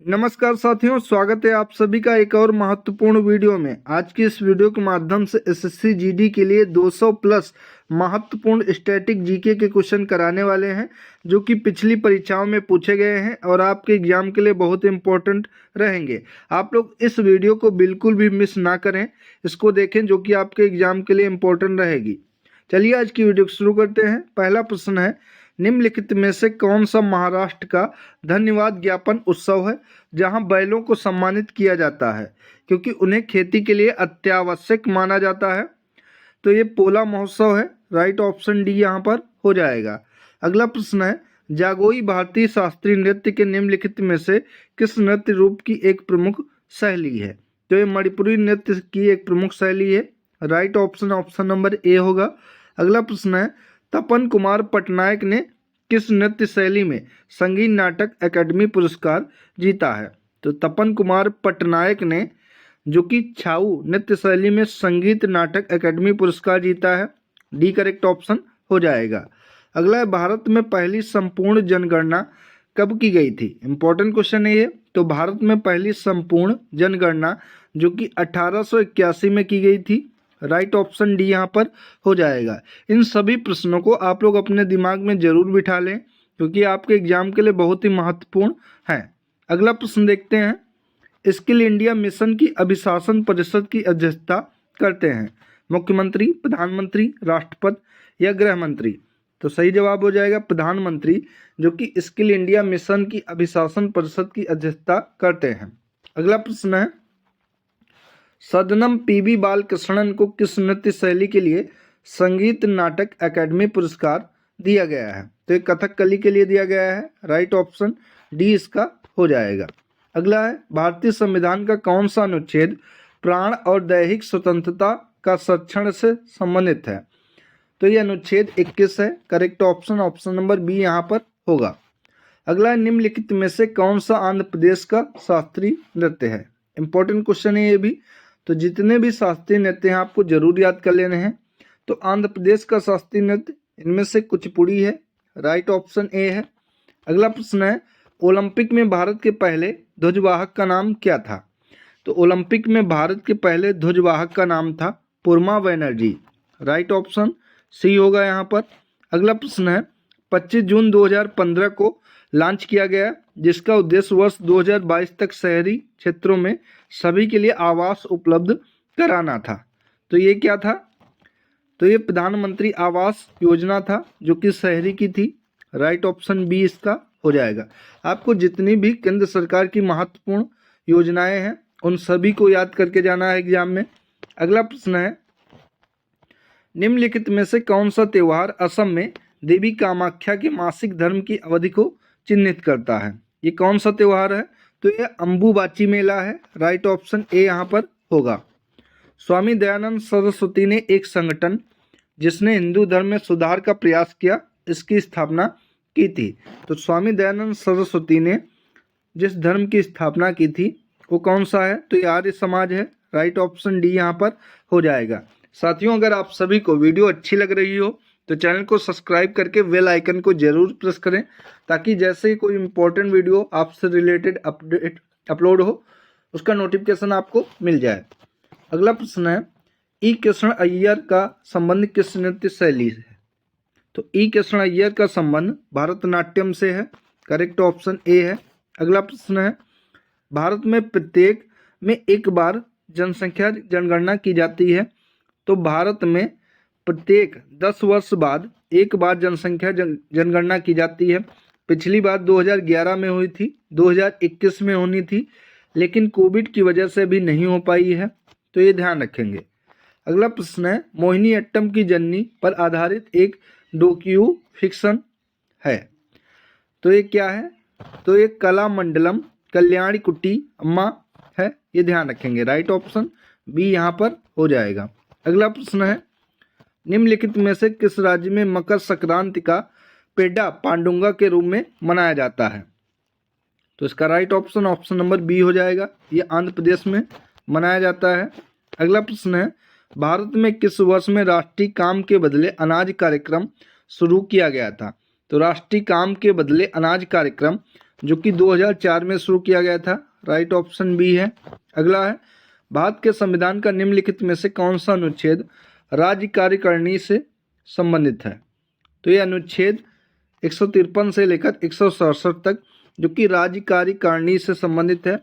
नमस्कार साथियों, स्वागत है आप सभी का एक और महत्वपूर्ण वीडियो में। आज की इस वीडियो के माध्यम से एसएससी जीडी के लिए 200 प्लस महत्वपूर्ण स्टैटिक जीके के क्वेश्चन कराने वाले हैं, जो कि पिछली परीक्षाओं में पूछे गए हैं और आपके एग्जाम के लिए बहुत इंपॉर्टेंट रहेंगे। आप लोग इस वीडियो को बिल्कुल भी मिस ना करें, इसको देखें, जो कि आपके एग्जाम के लिए इंपॉर्टेंट रहेगी। चलिए आज की वीडियो शुरू करते हैं। पहला प्रश्न है, निम्नलिखित में से कौन सा महाराष्ट्र का धन्यवाद ज्ञापन उत्सव है जहां बैलों को सम्मानित किया जाता है क्योंकि उन्हें खेती के लिए अत्यावश्यक माना जाता है? तो ये पोला महोत्सव है। राइट ऑप्शन डी यहाँ पर हो जाएगा। अगला प्रश्न है, जागोई भारतीय शास्त्रीय नृत्य के निम्नलिखित में से किस नृत्य रूप की एक प्रमुख शैली है? तो ये मणिपुरी नृत्य की एक प्रमुख शैली है। राइट ऑप्शन नंबर ए होगा। अगला प्रश्न है, तपन कुमार पटनायक ने किस नृत्य शैली में संगीत नाटक अकादमी पुरस्कार जीता है? तो तपन कुमार पटनायक ने जो कि छाऊ नृत्य शैली में संगीत नाटक अकादमी पुरस्कार जीता है। डी करेक्ट ऑप्शन हो जाएगा। अगला है, भारत में पहली संपूर्ण जनगणना कब की गई थी? इंपॉर्टेंट क्वेश्चन है ये। तो भारत में पहली संपूर्ण जनगणना जो कि 1881 में की गई थी। राइट ऑप्शन डी यहाँ पर हो जाएगा। इन सभी प्रश्नों को आप लोग अपने दिमाग में जरूर बिठा लें क्योंकि आपके एग्जाम के लिए बहुत ही महत्वपूर्ण है। अगला प्रश्न देखते हैं, स्किल इंडिया मिशन की अभिशासन परिषद की अध्यक्षता करते हैं मुख्यमंत्री, प्रधानमंत्री, राष्ट्रपति या गृह मंत्री? तो सही जवाब हो जाएगा प्रधानमंत्री, जो कि स्किल इंडिया मिशन की अभिशासन परिषद की अध्यक्षता करते हैं। अगला प्रश्न है, सदनम पीबी बालकृष्णन को किस नृत्य शैली के लिए संगीत नाटक अकादमी पुरस्कार दिया गया है? तो ये कथकली के लिए दिया गया है। राइट ऑप्शन डी इसका हो जाएगा। अगला है, भारतीय संविधान का कौन सा अनुच्छेद प्राण और दैहिक स्वतंत्रता का संरक्षण से संबंधित है? तो ये अनुच्छेद 21 है। करेक्ट ऑप्शन नंबर बी यहाँ पर होगा। अगला है, निम्नलिखित में से कौन सा आंध्र प्रदेश का शास्त्रीय नृत्य है? इंपॉर्टेंट क्वेश्चन है ये भी। तो जितने भी शास्त्रीय नृत्य हैं आपको जरूर याद कर लेने हैं। तो आंध्र प्रदेश का शास्त्रीय नृत्य इनमें से कुचिपुड़ी है। राइट ऑप्शन ए है। अगला प्रश्न है, ओलंपिक में भारत के पहले ध्वजवाहक का नाम क्या था? तो ओलंपिक में भारत के पहले ध्वजवाहक का नाम था पुरमा बनर्जी। राइट ऑप्शन सी होगा यहाँ पर। अगला प्रश्न है, 25 जून 2015 को लॉन्च किया गया जिसका उद्देश्य वर्ष 2022 तक शहरी क्षेत्रों में सभी के लिए आवास उपलब्ध कराना था। तो ये क्या था? तो ये प्रधानमंत्री आवास योजना था जो कि शहरी की थी। राइट ऑप्शन बी इसका हो जाएगा। आपको जितनी भी केंद्र सरकार की महत्वपूर्ण योजनाएं हैं उन सभी को याद करके जाना है एग्जाम में। अगला प्रश्न है, निम्नलिखित में से कौन सा त्यौहार असम में देवी कामाख्या के मासिक धर्म की अवधि को चिन्हित करता है? ये कौन सा त्यौहार है? तो ये अंबुबाची मेला है। राइट ऑप्शन ए यहाँ पर होगा। स्वामी दयानंद सरस्वती ने एक संगठन जिसने हिंदू धर्म में सुधार का प्रयास किया, इसकी स्थापना की थी। तो स्वामी दयानंद सरस्वती ने जिस धर्म की स्थापना की थी वो कौन सा है? तो ये आर्य समाज है। राइट ऑप्शन डी यहाँ पर हो जाएगा। साथियों, अगर आप सभी को वीडियो अच्छी लग रही हो तो चैनल को सब्सक्राइब करके बेल आइकन को जरूर प्रेस करें ताकि जैसे ही कोई इंपॉर्टेंट वीडियो आपसे रिलेटेड अपडेट अपलोड हो उसका नोटिफिकेशन आपको मिल जाए। अगला प्रश्न है, ई कृष्ण अय्यर का संबंध किस नृत्य शैली से है? तो ई कृष्ण अय्यर का संबंध भरतनाट्यम से है। करेक्ट ऑप्शन ए है। अगला प्रश्न है, भारत में प्रत्येक में एक बार जनसंख्या जनगणना की जाती है। तो भारत में प्रत्येक 10 वर्ष बाद एक बार जनसंख्या जनगणना की जाती है। पिछली बार 2011 में हुई थी, 2021 में होनी थी, लेकिन कोविड की वजह से भी नहीं हो पाई है, तो ये ध्यान रखेंगे। अगला प्रश्न है, मोहिनीअट्टम की जननी पर आधारित एक डोक्यू फिक्शन है। तो ये क्या है? तो ये कलामंडलम कल्याणी कुट्टी अम्मा है, ये ध्यान रखेंगे। राइट ऑप्शन बी यहाँ पर हो जाएगा। अगला प्रश्न है, निम्नलिखित में से किस राज्य में मकर संक्रांति का पेड्डा पांडुंगा के रूप में मनाया जाता है? तो इसका राइट ऑप्शन नंबर बी हो जाएगा। ये आंध्र प्रदेश में मनाया जाता है। अगला प्रश्न है, भारत में किस वर्ष में राष्ट्रीय काम के बदले अनाज कार्यक्रम शुरू किया गया था? तो राष्ट्रीय काम के बदले अनाज कार्यक्रम जो कि 2004 में शुरू किया गया था। राइट ऑप्शन बी है। अगला है, भारत के संविधान का निम्नलिखित में से कौन सा अनुच्छेद राज्य कार्यकारिणी से संबंधित है? तो ये अनुच्छेद 153 से लेकर 167 तक, जो कि राज्य कार्यकारिणी से संबंधित है।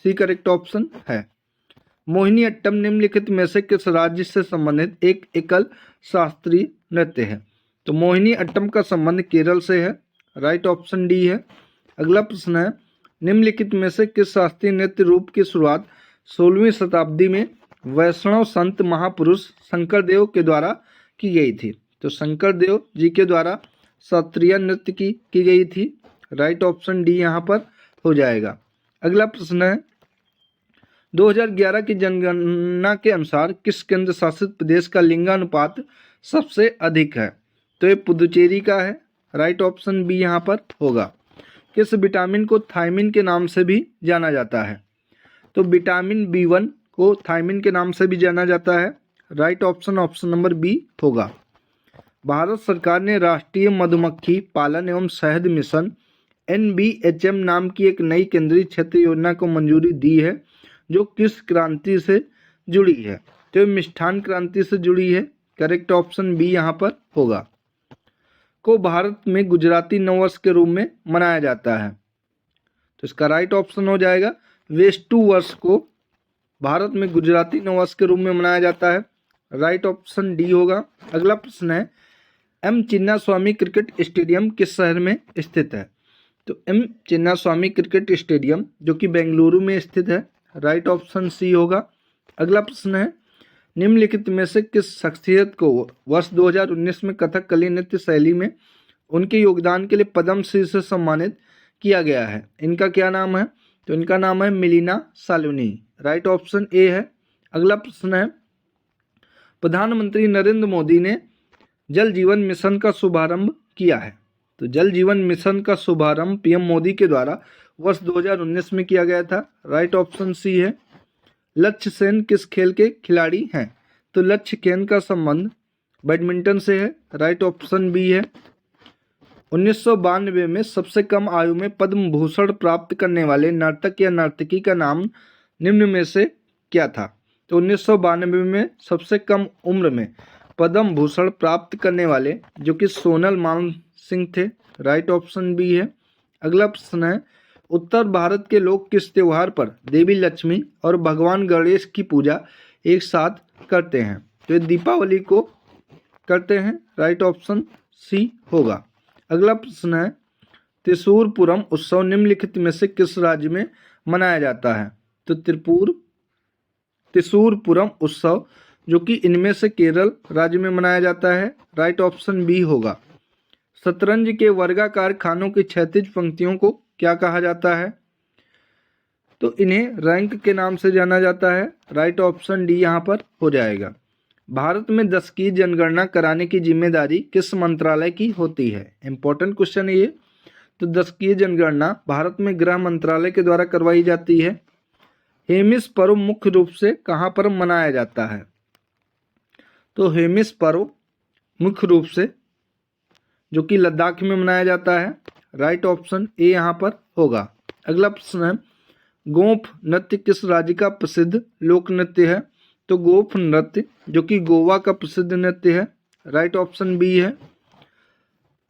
सी करेक्ट ऑप्शन है। मोहिनी अट्टम निम्नलिखित में से किस राज्य से संबंधित एक एकल शास्त्रीय नृत्य है? तो मोहिनी अट्टम का संबंध केरल से है। राइट ऑप्शन डी है। अगला प्रश्न है, निम्नलिखित में से किस शास्त्रीय नृत्य रूप की शुरुआत 16वीं शताब्दी में वैष्णव संत महापुरुष शंकरदेव के द्वारा की गई थी? तो शंकरदेव जी के द्वारा शास्त्रीय नृत्य की गई थी। राइट ऑप्शन डी यहाँ पर हो जाएगा। अगला प्रश्न है, 2011 की जनगणना के अनुसार किस केंद्र शासित प्रदेश का लिंगानुपात सबसे अधिक है? तो ये पुदुचेरी का है। राइट ऑप्शन बी यहाँ पर होगा। किस विटामिन को थायमिन के नाम से भी जाना जाता है? तो विटामिन B1 को थायमिन के नाम से भी जाना जाता है। राइट ऑप्शन नंबर बी होगा। भारत सरकार ने राष्ट्रीय मधुमक्खी पालन एवं शहद मिशन NBHM नाम की एक नई केंद्रीय क्षेत्र योजना को मंजूरी दी है, जो किस क्रांति से जुड़ी है? तो मिष्ठान क्रांति से जुड़ी है। करेक्ट ऑप्शन बी यहाँ पर होगा। को भारत में गुजराती नववर्ष के रूप में मनाया जाता है? तो इसका राइट ऑप्शन हो जाएगा, वेस्टु वर्ष को भारत में गुजराती नववर्ष के रूप में मनाया जाता है। राइट ऑप्शन डी होगा। अगला प्रश्न है, एम चिन्नास्वामी क्रिकेट स्टेडियम किस शहर में स्थित है? तो एम चिन्नास्वामी क्रिकेट स्टेडियम जो कि बेंगलुरु में स्थित है। राइट ऑप्शन सी होगा। अगला प्रश्न है, निम्नलिखित में से किस शख्सियत को वर्ष 2019 में कथकली नृत्य शैली में उनके योगदान के लिए पद्मश्री से सम्मानित किया गया है? इनका क्या नाम है? तो इनका नाम है मिलिना सालुनी। राइट ऑप्शन ए है। अगला प्रश्न है, प्रधानमंत्री नरेंद्र मोदी ने जल जीवन मिशन का शुभारंभ किया है? तो जल जीवन मिशन का शुभारंभ PM मोदी के द्वारा वर्ष 2019 में किया गया था। राइट ऑप्शन सी है। लक्ष्य सेन किस खेल के खिलाड़ी हैं? तो लक्ष्य सेन का संबंध बैडमिंटन से है। राइट ऑप्शन बी है। 1992 में सबसे कम आयु में पद्म भूषण प्राप्त करने वाले नर्तक या नर्तकी का नाम निम्न में से क्या था? तो 1992 में सबसे कम उम्र में पद्म भूषण प्राप्त करने वाले जो कि सोनल मान सिंह थे। राइट ऑप्शन बी है। अगला प्रश्न है, उत्तर भारत के लोग किस त्योहार पर देवी लक्ष्मी और भगवान गणेश की पूजा एक साथ करते हैं? तो ये दीपावली को करते हैं। राइट ऑप्शन सी होगा। अगला प्रश्न है, त्रिशूरपुरम उत्सव निम्नलिखित में से किस राज्य में मनाया जाता है? तो त्रिशूरपुरम उत्सव जो कि इनमें से केरल राज्य में मनाया जाता है। राइट ऑप्शन बी होगा। शतरंज के वर्गाकार खानों की क्षैतिज पंक्तियों को क्या कहा जाता है? तो इन्हें रैंक के नाम से जाना जाता है। राइट ऑप्शन डी यहाँ पर हो जाएगा। भारत में 10 की जनगणना कराने की जिम्मेदारी किस मंत्रालय की होती है? इंपॉर्टेंट क्वेश्चन है ये। तो 10 की जनगणना भारत में गृह मंत्रालय के द्वारा करवाई जाती है। हेमिस पर्व मुख्य रूप से कहाँ पर मनाया जाता है? तो हेमिस पर्व मुख्य रूप से जो कि लद्दाख में मनाया जाता है। राइट ऑप्शन ए यहाँ पर होगा। अगला प्रश्न है, गोफ नृत्य किस राज्य का प्रसिद्ध लोक नृत्य है? तो गोफ नृत्य जो कि गोवा का प्रसिद्ध नृत्य है। राइट ऑप्शन बी है।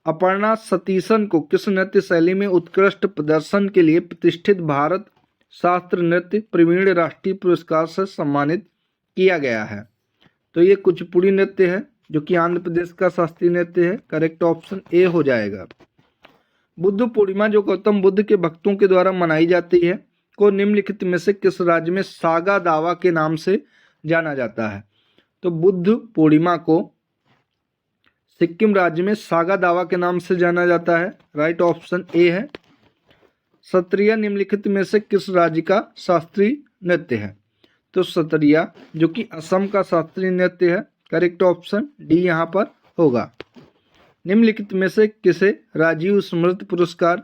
अपर्णा सतीशन को किस नृत्य शैली में उत्कृष्ट प्रदर्शन के लिए प्रतिष्ठित भारत शास्त्र नृत्य प्रवीण राष्ट्रीय पुरस्कार से सम्मानित किया गया है? तो ये कुचिपुड़ी नृत्य है जो कि आंध्र प्रदेश का शास्त्रीय नृत्य है। करेक्ट ऑप्शन ए हो जाएगा। बुद्ध पूर्णिमा जो गौतम बुद्ध के भक्तों के द्वारा मनाई जाती है को निम्नलिखित में से किस राज्य में सागा दावा के नाम से जाना जाता है? तो बुद्ध पूर्णिमा को सिक्किम राज्य में सागा दावा के नाम से जाना जाता है। राइट ऑप्शन ए है। सत्रिया निम्नलिखित में से किस राज्य का शास्त्रीय नृत्य है? तो सत्रिया जो कि असम का शास्त्रीय नृत्य है। करेक्ट ऑप्शन डी यहाँ पर होगा। निम्नलिखित में से किसे राजीव स्मृति पुरस्कार,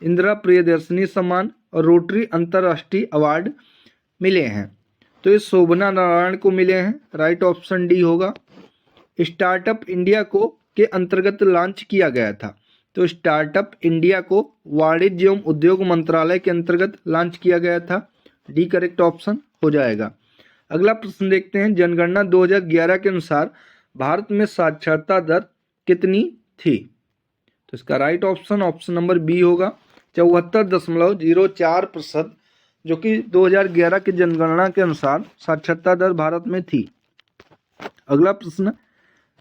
इंदिरा प्रियदर्शनी सम्मान और रोटरी अंतर्राष्ट्रीय अवार्ड मिले हैं? तो ये शोभना नारायण को मिले हैं। राइट ऑप्शन डी होगा। स्टार्टअप इंडिया को के अंतर्गत लॉन्च किया गया था तो स्टार्टअप इंडिया को वाणिज्य एवं उद्योग मंत्रालय के अंतर्गत लॉन्च किया गया था। डी करेक्ट ऑप्शन हो जाएगा। अगला प्रश्न देखते हैं, जनगणना 2011 के अनुसार भारत में साक्षरता दर कितनी थी? तो इसका right option option number B होगा, 74.04%, जो कि 2011 की जनगणना के अनुसार साक्षरता दर भारत में थी। अगला प्रश्न,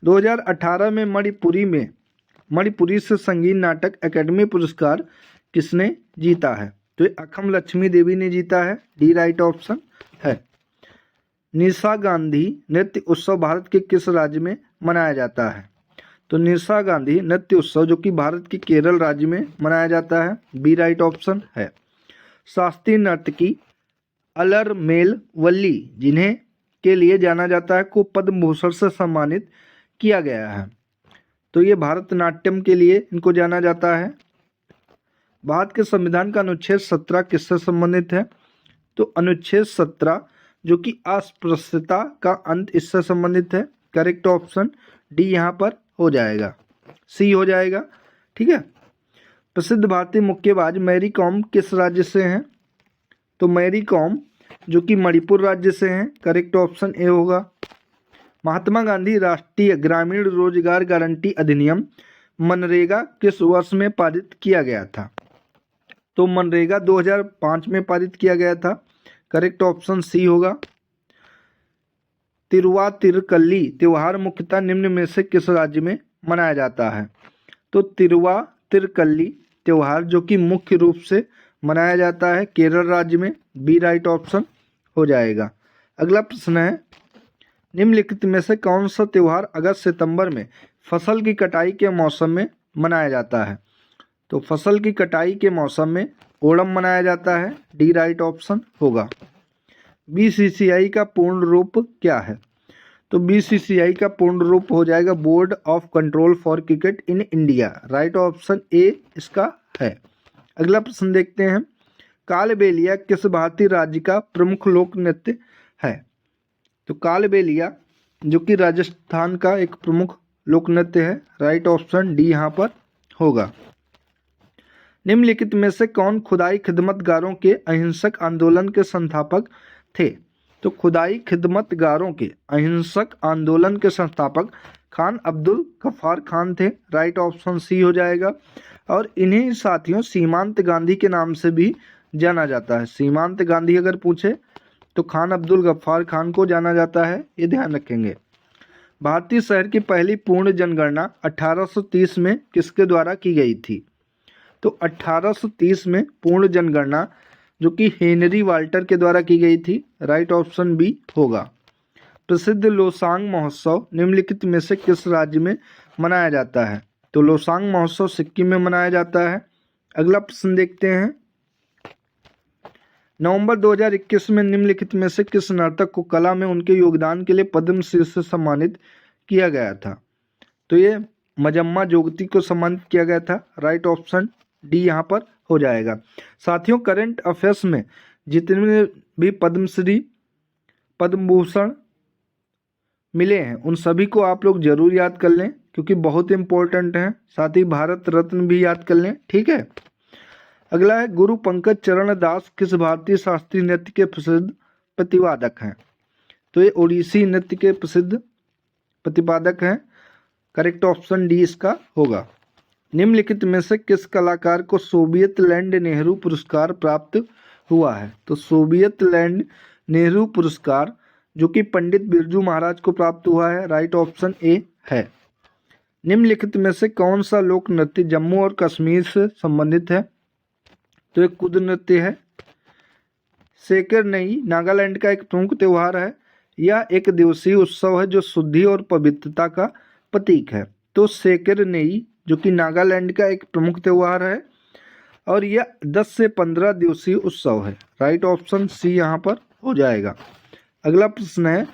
2018 में मणिपुरी से संगीत नाटक अकेडमी पुरस्कार किसने जीता है? तो ये अखम लक्ष्मी देवी ने जीता है। डी राइट ऑप्शन है। निशा गांधी नृत्य उत्सव भारत के किस राज्य में मनाया जाता है? तो निशा गांधी नृत्य उत्सव जो कि भारत के केरल राज्य में मनाया जाता है। बी राइट ऑप्शन है। शास्त्रीय नर्तकी अलरमेल वल्ली जिन्हें के लिए जाना जाता है को पद्म भूषण से सम्मानित किया गया है। तो ये भारतनाट्यम के लिए इनको जाना जाता है। भारत के संविधान का अनुच्छेद 17 किससे संबंधित है? तो अनुच्छेद 17 जो कि अस्पृश्यता का अंत, इससे संबंधित है। करेक्ट ऑप्शन डी यहाँ पर हो जाएगा, सी हो जाएगा। ठीक है। प्रसिद्ध भारतीय मुक्केबाज मैरी कॉम किस राज्य से हैं? तो मैरी कॉम जो कि मणिपुर राज्य से हैं। करेक्ट ऑप्शन ए होगा। महात्मा गांधी राष्ट्रीय ग्रामीण रोजगार गारंटी अधिनियम मनरेगा किस वर्ष में पारित किया गया था? तो मनरेगा 2005 में पारित किया गया था। करेक्ट ऑप्शन सी होगा। तिरुवातिरकल्ली त्योहार मुख्यतः निम्न में से किस राज्य में मनाया जाता है? तो तिरुवातिरकल्ली त्योहार जो कि मुख्य रूप से मनाया जाता है केरल राज्य में। बी राइट ऑप्शन हो जाएगा। अगला प्रश्न है, निम्नलिखित में से कौन सा त्योहार अगस्त सितंबर में फसल की कटाई के मौसम में मनाया जाता है? तो फसल की कटाई के मौसम में ओणम मनाया जाता है। डी राइट ऑप्शन होगा। बीसीसीआई का पूर्ण रूप क्या है? तो बीसीसीआई का पूर्ण रूप हो जाएगा board of control for cricket in India. Right option A इसका है। अगला प्रश्न देखते हैं, कालबेलिया किस भारतीय राज्य का प्रमुख लोक नृत्य है? तो कालबेलिया जो कि राजस्थान का एक प्रमुख लोक नृत्य है। राइट ऑप्शन डी यहाँ पर होगा। निम्नलिखित में से कौन खुदाई खिदमतगारों के अहिंसक आंदोलन के संस्थापक थे? तो खुदाई खिदमतगारों के अहिंसक आंदोलन के संस्थापक खान अब्दुल गफ्फार खान थे। राइट ऑप्शन सी हो जाएगा। और इन्हीं साथियों सीमांत गांधी के नाम से भी जाना जाता है। सीमांत गांधी अगर पूछे तो खान अब्दुल गफ्फार खान को जाना जाता है, ये ध्यान रखेंगे। भारतीय शहर की पहली पूर्ण जनगणना 1830 में किसके द्वारा की गई थी? तो 1830 में पूर्ण जनगणना जो कि हेनरी वाल्टर के द्वारा की गई थी। राइट ऑप्शन बी होगा। प्रसिद्ध लोसांग महोत्सव निम्नलिखित में से किस राज्य में मनाया जाता है? तो लोसांग महोत्सव सिक्किम में मनाया जाता है। अगला प्रश्न देखते हैं, नवंबर 2021 में निम्नलिखित में से किस नर्तक को कला में उनके योगदान के लिए पद्मश्री से सम्मानित किया गया था? तो ये मजम्मा जोगती को सम्मानित किया गया था। राइट ऑप्शन डी यहाँ पर हो जाएगा। साथियों, करंट अफेयर्स में जितने भी पद्मश्री पद्म भूषण मिले हैं उन सभी को आप लोग जरूर याद कर लें क्योंकि बहुत इंपॉर्टेंट हैं। साथ ही भारत रत्न भी याद कर लें। ठीक है। अगला है, गुरु पंकज चरण दास किस भारतीय शास्त्रीय नृत्य के प्रसिद्ध प्रतिपादक हैं? तो ये ओडिसी नृत्य के प्रसिद्ध प्रतिपादक हैं। करेक्ट ऑप्शन डी इसका होगा। निम्नलिखित में से किस कलाकार को सोवियत लैंड नेहरू पुरस्कार प्राप्त हुआ है? तो सोवियत लैंड नेहरू पुरस्कार जो कि पंडित बिरजू महाराज को प्राप्त हुआ है। राइट ऑप्शन ए है। निम्नलिखित में से कौन सा लोक नृत्य जम्मू और कश्मीर से संबंधित है? तो एक कुद नृत्य है। सेकर नई नागालैंड का एक प्रमुख त्योहार है। यह एक दिवसीय उत्सव है जो शुद्धि और पवित्रता का प्रतीक है। तो सेकर नई जो कि नागालैंड का एक प्रमुख त्योहार है और यह 10 से 15 दिवसीय उत्सव है। राइट ऑप्शन सी यहाँ पर हो जाएगा। अगला प्रश्न है,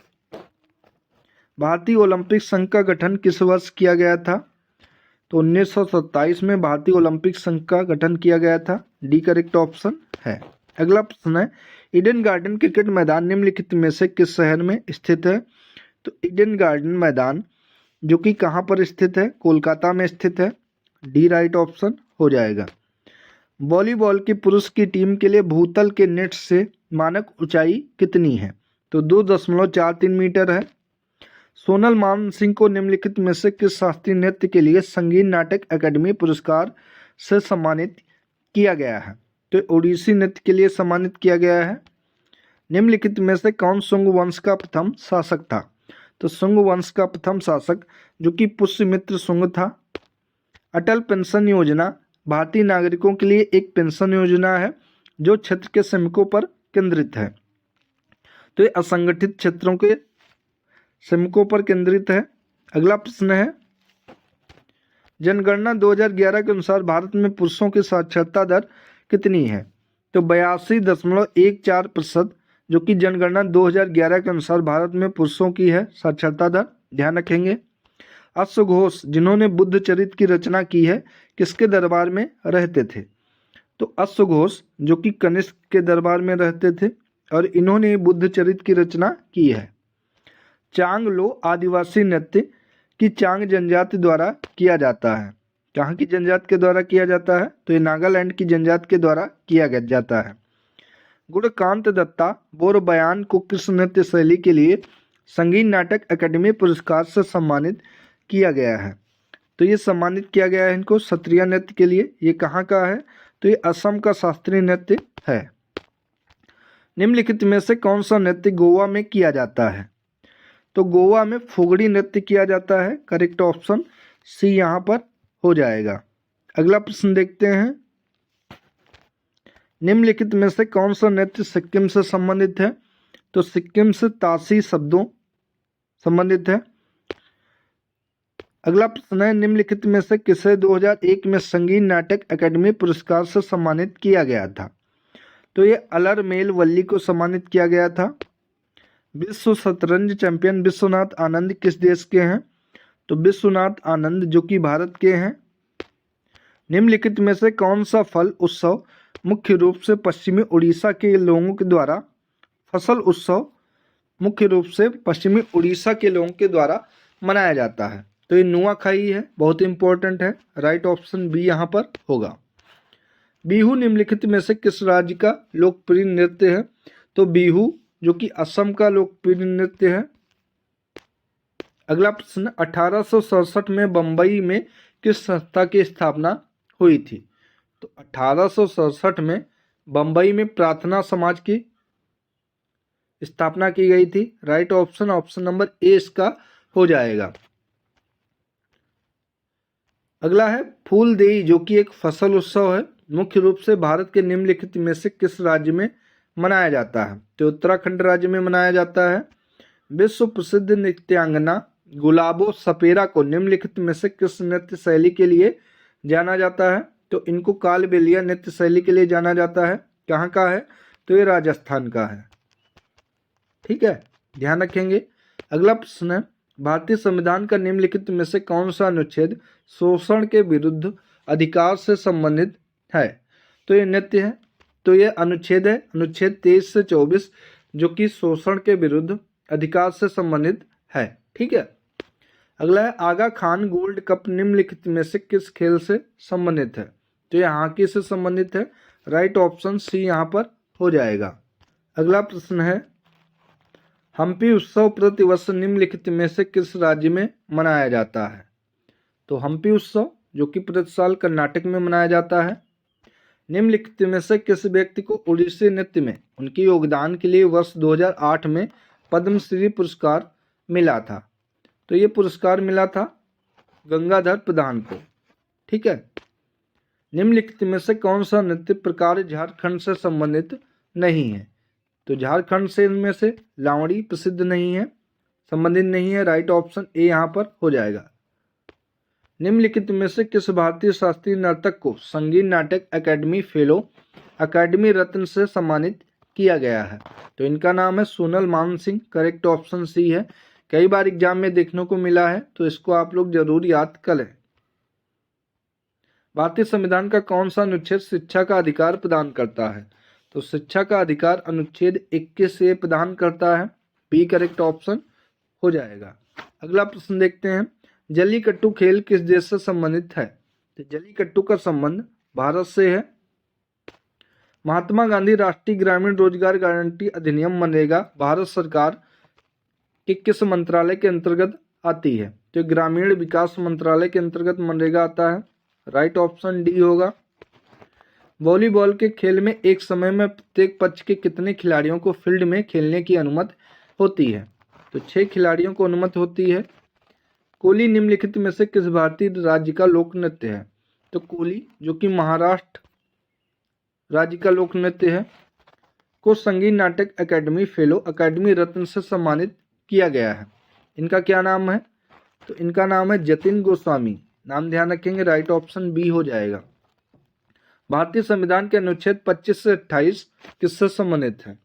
भारतीय ओलंपिक संघ का गठन किस वर्ष किया गया था? तो 1927 में भारतीय ओलंपिक संघ का गठन किया गया था। डी करेक्ट ऑप्शन है। अगला प्रश्न है, ईडन गार्डन क्रिकेट मैदान निम्नलिखित में से किस शहर में स्थित है? तो ईडन गार्डन मैदान जो कि कहाँ पर स्थित है? कोलकाता में स्थित है। डी राइट ऑप्शन हो जाएगा। वॉलीबॉल की पुरुष की टीम के लिए भूतल के नेट से मानक ऊंचाई कितनी है? तो 2.43 मीटर है। सोनल मानसिंह को निम्नलिखित में से किस शास्त्रीय नृत्य के लिए संगीत नाटक अकादमी पुरस्कार से सम्मानित किया गया है? तो ओडिसी नृत्य के लिए सम्मानित किया गया है। निम्नलिखित में से कौन शुंग वंश का प्रथम शासक था? तो शुंग वंश का प्रथम शासक जो कि पुष्यमित्र शुंग था। अटल पेंशन योजना भारतीय नागरिकों के लिए एक पेंशन योजना है जो क्षेत्र के श्रमिकों पर केंद्रित है। तो ये असंगठित क्षेत्रों के श्रमिकों पर केंद्रित है। अगला प्रश्न है, जनगणना 2011 के अनुसार भारत में पुरुषों की साक्षरता दर कितनी है? तो 82.14%, जो कि जनगणना 2011 के अनुसार भारत में पुरुषों की है साक्षरता दर। ध्यान रखेंगे। अश्वघोष जिन्होंने बुद्ध चरित्र की रचना की है किसके दरबार में रहते थे? तो अश्वघोष जो कि कनिष्क के दरबार में रहते थे और इन्होंने बुद्ध चरित्र की रचना की है। चांग लो आदिवासी नृत्य की चांग जनजाति द्वारा किया जाता है। कहाँ की जनजाति के द्वारा किया जाता है? तो ये नागालैंड की जनजाति के द्वारा किया जाता है। गुणकांत दत्ता बोरबयान को किस नृत्य शैली के लिए संगीत नाटक अकादमी पुरस्कार से सम्मानित किया गया है? तो ये सम्मानित किया गया है इनको क्षत्रिय नृत्य के लिए। ये कहाँ का है? तो ये असम का शास्त्रीय नृत्य है। निम्नलिखित में से कौन सा नृत्य गोवा में किया जाता है? तो गोवा में फुगड़ी नृत्य किया जाता है। करेक्ट ऑप्शन सी यहाँ पर हो जाएगा। अगला प्रश्न देखते हैं, निम्नलिखित में से कौन सा नृत्य सिक्किम से संबंधित है? तो सिक्किम से ताशी शब्दों संबंधित है। अगला प्रश्न है, निम्नलिखित में से किसे 2001 में संगीत नाटक अकादमी पुरस्कार से सम्मानित किया गया था? तो ये अलरमेल वल्ली को सम्मानित किया गया था। विश्व शतरंज चैंपियन विश्वनाथ आनंद किस देश के हैं? तो विश्वनाथ आनंद जो कि भारत के हैं। निम्नलिखित में से कौन सा फल उत्सव मुख्य रूप से पश्चिमी उड़ीसा के लोगों के द्वारा फसल उत्सव मुख्य रूप से पश्चिमी उड़ीसा के लोगों के द्वारा मनाया जाता है? तो ये नुआखाई है, बहुत इंपॉर्टेंट है। राइट ऑप्शन बी यहाँ पर होगा। बिहू निम्नलिखित में से किस राज्य का लोकप्रिय नृत्य है? तो बिहू जो कि असम का लोकप्रिय नृत्य है। अगला प्रश्न, 1867 में बंबई में किस संस्था की स्थापना हुई थी? तो 1867 में बंबई में प्रार्थना समाज की स्थापना की गई थी। Right option option number A इसका हो जाएगा। अगला है फूलदेई जो कि एक फसल उत्सव है, मुख्य रूप से भारत के निम्नलिखित में से किस राज्य में मनाया जाता है? तो उत्तराखंड राज्य में मनाया जाता है। विश्व प्रसिद्ध नृत्यांगना गुलाबो सपेरा को निम्नलिखित में से किस नृत्य शैली के लिए जाना जाता है? तो इनको कालबेलिया नृत्य शैली के लिए जाना जाता है। कहाँ का है? तो ये राजस्थान का है। ठीक है, ध्यान रखेंगे। अगला प्रश्न है, भारतीय संविधान का निम्नलिखित में से कौन सा अनुच्छेद शोषण के विरुद्ध अधिकार से संबंधित है? तो ये नृत्य है। तो ये अनुच्छेद है, अनुच्छेद 23 से 24, जो कि शोषण के विरुद्ध अधिकार से संबंधित है। ठीक है। अगला है, आगा खान गोल्ड कप निम्नलिखित में से किस खेल से संबंधित है? तो ये हॉकी से संबंधित है। राइट ऑप्शन सी यहाँ पर हो जाएगा। अगला प्रश्न है, हम्पी उत्सव प्रतिवर्ष निम्नलिखित में से किस राज्य में मनाया जाता है? तो हम्पी उत्सव जो कि प्रति साल कर्नाटक में मनाया जाता है। निम्नलिखित में से किस व्यक्ति को ओडिसी नृत्य में उनके योगदान के लिए वर्ष 2008 में पद्मश्री पुरस्कार मिला था? तो ये पुरस्कार मिला था गंगाधर प्रधान को। ठीक है। निम्नलिखित में से कौन सा नृत्य प्रकार झारखंड से संबंधित नहीं है? तो झारखंड से इनमें से लावड़ी प्रसिद्ध नहीं है, संबंधित नहीं है। राइट ऑप्शन ए यहाँ पर हो जाएगा। निम्नलिखित में से किस भारतीय शास्त्रीय नर्तक को संगीत नाटक अकादमी फेलो अकादमी रत्न से सम्मानित किया गया है? तो इनका नाम है Sonal Mansingh. Correct option C है। कई बार एग्जाम में देखने को मिला है, तो इसको आप लोग जरूर याद करें। भारतीय संविधान का कौन सा अनुच्छेद शिक्षा का अधिकार प्रदान करता है? तो शिक्षा का अधिकार अनुच्छेद 21 से प्रदान करता है। बी करेक्ट ऑप्शन हो जाएगा। अगला प्रश्न देखते हैं, जल्लीकट्टू खेल किस देश से संबंधित है? तो जलीकट्टू का संबंध भारत से है। महात्मा गांधी राष्ट्रीय ग्रामीण रोजगार गारंटी अधिनियम मनरेगा भारत सरकार के किस मंत्रालय के अंतर्गत आती है? तो ग्रामीण विकास मंत्रालय के अंतर्गत मनरेगा आता है। राइट ऑप्शन डी होगा। वॉलीबॉल के खेल में एक समय में प्रत्येक पक्ष के कितने खिलाड़ियों को फील्ड में खेलने की अनुमति होती है? तो 6 खिलाड़ियों को अनुमति होती है। कोली निम्नलिखित में से किस भारतीय राज्य का लोक नृत्य है? तो कोली जो कि महाराष्ट्र राज्य का लोक नृत्य है, को संगीत नाटक अकादमी फेलो अकादमी रत्न से सम्मानित किया गया है। इनका क्या नाम है? तो इनका नाम है जतिन गोस्वामी। नाम ध्यान रखेंगे। राइट ऑप्शन बी हो जाएगा। भारतीय संविधान के अनुच्छेद 25 से 28 किससे संबंधित है?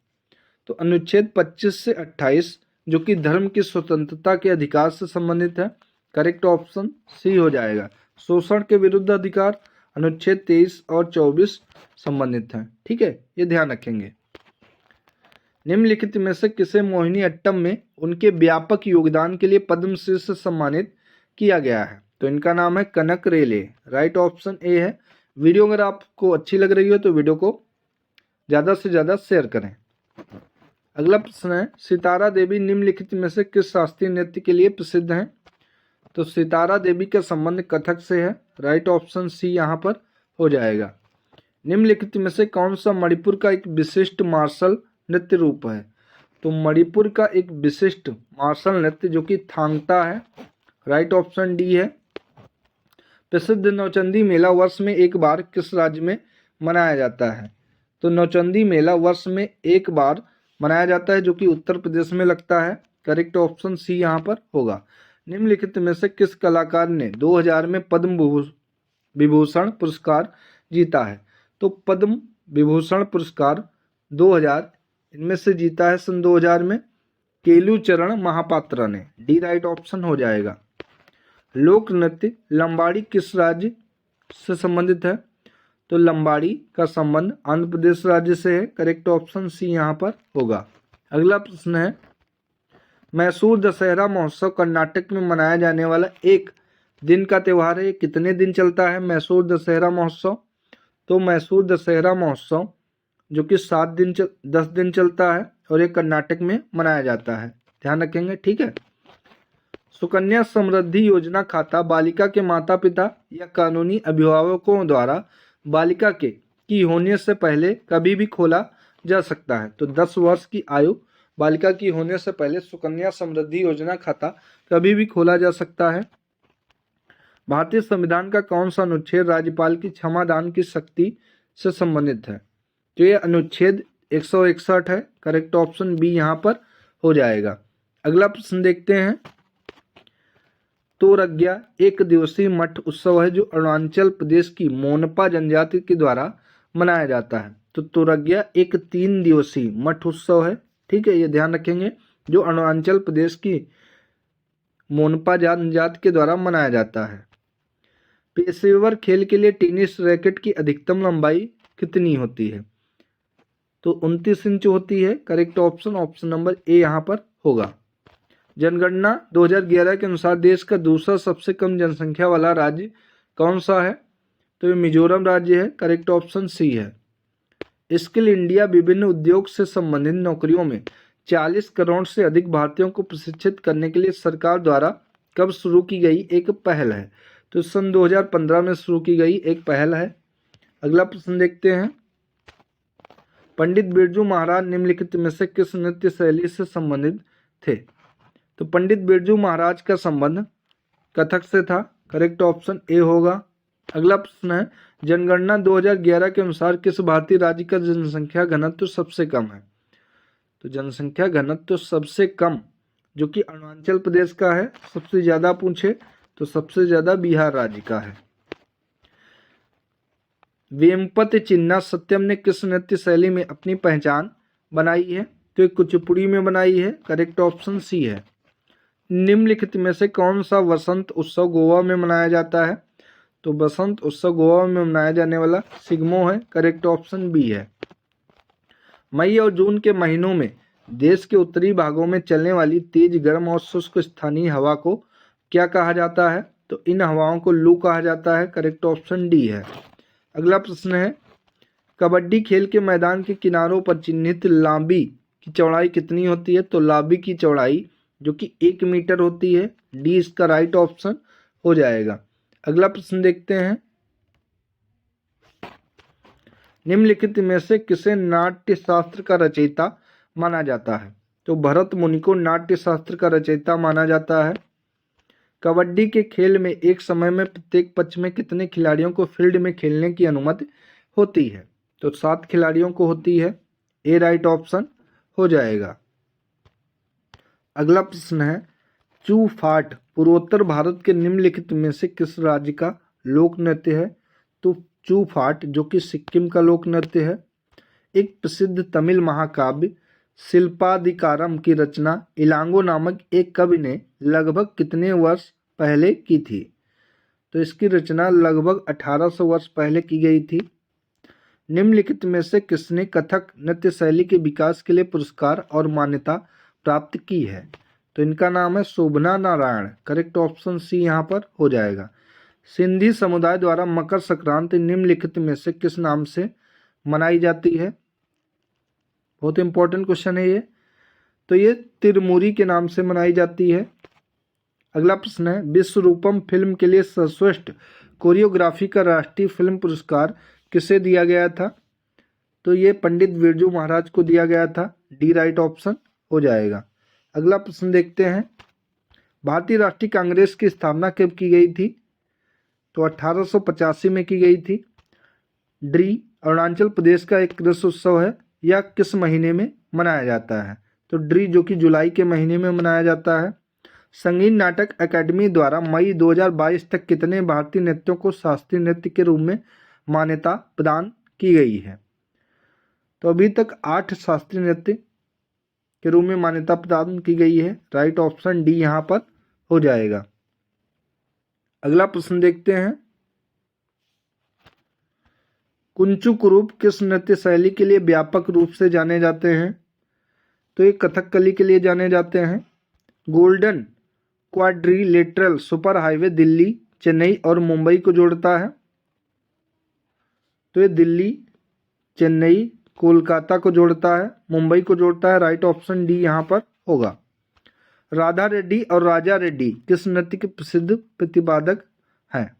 तो अनुच्छेद 25 से 28 जो कि धर्म की स्वतंत्रता के अधिकार से संबंधित है। करेक्ट ऑप्शन सी हो जाएगा। शोषण के विरुद्ध अधिकार अनुच्छेद 23 और 24 संबंधित है। ठीक है, ये ध्यान रखेंगे। निम्नलिखित में से किसे मोहिनी अट्टम में उनके व्यापक योगदान के लिए पद्मश्री से सम्मानित किया गया है? तो इनका नाम है कनक रेले। राइट ऑप्शन ए है। वीडियो अगर आपको अच्छी लग रही हो तो वीडियो को ज़्यादा से ज़्यादा शेयर करें। अगला प्रश्न है, सितारा देवी निम्नलिखित में से किस शास्त्रीय नृत्य के लिए प्रसिद्ध हैं? तो सितारा देवी का संबंध कथक से है। राइट ऑप्शन सी यहाँ पर हो जाएगा। निम्नलिखित में से कौन सा मणिपुर का एक विशिष्ट मार्शल नृत्य रूप है? तो मणिपुर का एक विशिष्ट मार्शल नृत्य जो कि थांगता है। राइट ऑप्शन डी है। प्रसिद्ध नौचंदी मेला वर्ष में एक बार किस राज्य में मनाया जाता है? तो नौचंदी मेला वर्ष में एक बार मनाया जाता है जो कि उत्तर प्रदेश में लगता है। करेक्ट ऑप्शन सी यहाँ पर होगा। निम्नलिखित में से किस कलाकार ने 2000 में पद्म विभूषण पुरस्कार जीता है? तो पद्म विभूषण पुरस्कार 2000 इनमें से जीता है सन 2000 में केलुचरण महापात्रा ने। डी राइट ऑप्शन हो जाएगा। लोक नृत्य लंबाड़ी किस राज्य से संबंधित है? तो लंबाड़ी का संबंध आंध्र प्रदेश राज्य से है। करेक्ट ऑप्शन सी यहाँ पर होगा। अगला प्रश्न है, मैसूर दशहरा महोत्सव कर्नाटक में मनाया जाने वाला एक दिन का त्यौहार है। ये कितने दिन चलता है मैसूर दशहरा महोत्सव? तो मैसूर दशहरा महोत्सव जो कि 10 दिन चलता है और ये कर्नाटक में मनाया जाता है। ध्यान रखेंगे। ठीक है। सुकन्या समृद्धि योजना खाता बालिका के माता पिता या कानूनी अभिभावकों द्वारा बालिका की होने से पहले कभी भी खोला जा सकता है। तो 10 वर्ष की आयु बालिका की होने से पहले सुकन्या समृद्धि योजना खाता कभी भी खोला जा सकता है। भारतीय संविधान का कौन सा अनुच्छेद राज्यपाल की क्षमादान की शक्ति से संबंधित है? तो ये अनुच्छेद 161 है। करेक्ट ऑप्शन बी यहाँ पर हो जाएगा। अगला प्रश्न देखते हैं, तोरज्ञा एक दिवसीय मठ उत्सव है जो अरुणाचल प्रदेश की मोनपा जनजाति के द्वारा मनाया जाता है। तो तोरज्ञा एक 3 दिवसीय मठ उत्सव है। ठीक है, ये ध्यान रखेंगे, जो अरुणाचल प्रदेश की मोनपा जनजाति के द्वारा मनाया जाता है। पेशेवर खेल के लिए टेनिस रैकेट की अधिकतम लंबाई कितनी होती है? तो 29 इंच होती है। करेक्ट ऑप्शन नंबर ए यहाँ पर होगा। जनगणना 2011 के अनुसार देश का दूसरा सबसे कम जनसंख्या वाला राज्य कौन सा है? तो ये मिजोरम राज्य है। करेक्ट ऑप्शन सी है। स्किल इंडिया विभिन्न उद्योग से संबंधित नौकरियों में 40 करोड़ से अधिक भारतीयों को प्रशिक्षित करने के लिए सरकार द्वारा कब शुरू की गई एक पहल है? तो सन 2015 में शुरू की गई एक पहल है। अगला प्रश्न देखते हैं, पंडित बिरजू महाराज निम्नलिखित में से किस नृत्य शैली से संबंधित थे? तो पंडित बिरजू महाराज का संबंध कथक से था। करेक्ट ऑप्शन ए होगा। अगला प्रश्न है, जनगणना 2011 के अनुसार किस भारतीय राज्य का जनसंख्या घनत्व सबसे कम है? तो जनसंख्या घनत्व सबसे कम जो कि अरुणाचल प्रदेश का है। सबसे ज्यादा पूछे तो सबसे ज्यादा बिहार राज्य का है। वेमपति चिन्ना सत्यम ने किस नृत्य शैली में अपनी पहचान बनाई है? तो कुचिपुड़ी में बनाई है। करेक्ट ऑप्शन सी है। निम्नलिखित में से कौन सा वसंत उत्सव गोवा में मनाया जाता है? तो बसंत उत्सव गोवा में मनाया जाने वाला सिग्मो है। करेक्ट ऑप्शन बी है। मई और जून के महीनों में देश के उत्तरी भागों में चलने वाली तेज गर्म और शुष्क स्थानीय हवा को क्या कहा जाता है? तो इन हवाओं को लू कहा जाता है। करेक्ट ऑप्शन डी है। अगला प्रश्न है, कबड्डी खेल के मैदान के किनारों पर चिन्हित लांबी की चौड़ाई कितनी होती है? तो लांबी की चौड़ाई जो कि 1 मीटर होती है। डी इसका राइट ऑप्शन हो जाएगा। अगला प्रश्न देखते हैं, निम्नलिखित में से किसे नाट्य शास्त्र का रचयिता माना जाता है? तो भरत मुनि को नाट्य शास्त्र का रचयिता माना जाता है। कबड्डी के खेल में एक समय में प्रत्येक पक्ष में कितने खिलाड़ियों को फील्ड में खेलने की अनुमति होती है? तो 7 खिलाड़ियों को होती है। ए राइट ऑप्शन हो जाएगा। अगला प्रश्न है, चू फाट पूर्वोत्तर भारत के निम्नलिखित में से किस राज्य का लोक नृत्य है? तो चू फाट जो कि सिक्किम का लोक नृत्य है। एक प्रसिद्ध तमिल महाकाव्य शिल्पाधिकारम की रचना इलांगो नामक एक कवि ने लगभग कितने वर्ष पहले की थी? तो इसकी रचना लगभग 1800 वर्ष पहले की गई थी। निम्नलिखित में से किसने कथक नृत्य शैली के विकास के लिए पुरस्कार और मान्यता प्राप्त की है? तो इनका नाम है शोभना नारायण। करेक्ट ऑप्शन सी यहाँ पर हो जाएगा। सिंधी समुदाय द्वारा मकर संक्रांति निम्नलिखित में से किस नाम से मनाई जाती है? बहुत इंपॉर्टेंट क्वेश्चन है ये। तो ये तिरमुरी के नाम से मनाई जाती है। अगला प्रश्न है, विश्वरूपम फिल्म के लिए सर्वश्रेष्ठ कोरियोग्राफी का राष्ट्रीय फिल्म पुरस्कार किसे दिया गया था? तो ये पंडित बिरजू महाराज को दिया गया था। डी राइट ऑप्शन हो जाएगा। अगला प्रश्न देखते हैं, भारतीय राष्ट्रीय कांग्रेस की स्थापना कब की गई थी? तो 1885 में की गई थी। डी अरुणाचल प्रदेश का एक कृषि उत्सव है या किस महीने में मनाया जाता है? तो डी जो कि जुलाई के महीने में मनाया जाता है। संगीत नाटक अकादमी द्वारा मई 2022 तक कितने भारतीय नृत्यों को शास्त्रीय नृत्य के रूप में मान्यता प्रदान की गई है? तो अभी तक 8 शास्त्रीय नृत्य के रूप में मान्यता प्रदान की गई है। राइट ऑप्शन डी यहाँ पर हो जाएगा। अगला प्रश्न देखते हैं, कुंचु कुरूप किस नृत्य शैली के लिए व्यापक रूप से जाने जाते हैं? तो ये कथकली के लिए जाने जाते हैं। Golden quadrilateral super highway Delhi, Chennai और मुंबई को जोड़ता है। तो ये दिल्ली, चेन्नई, कोलकाता को जोड़ता है, मुंबई को जोड़ता है। राइट ऑप्शन डी यहाँ पर होगा। राधा रेड्डी और राजा रेड्डी किस नृत्य के प्रसिद्ध प्रतिपादक हैं?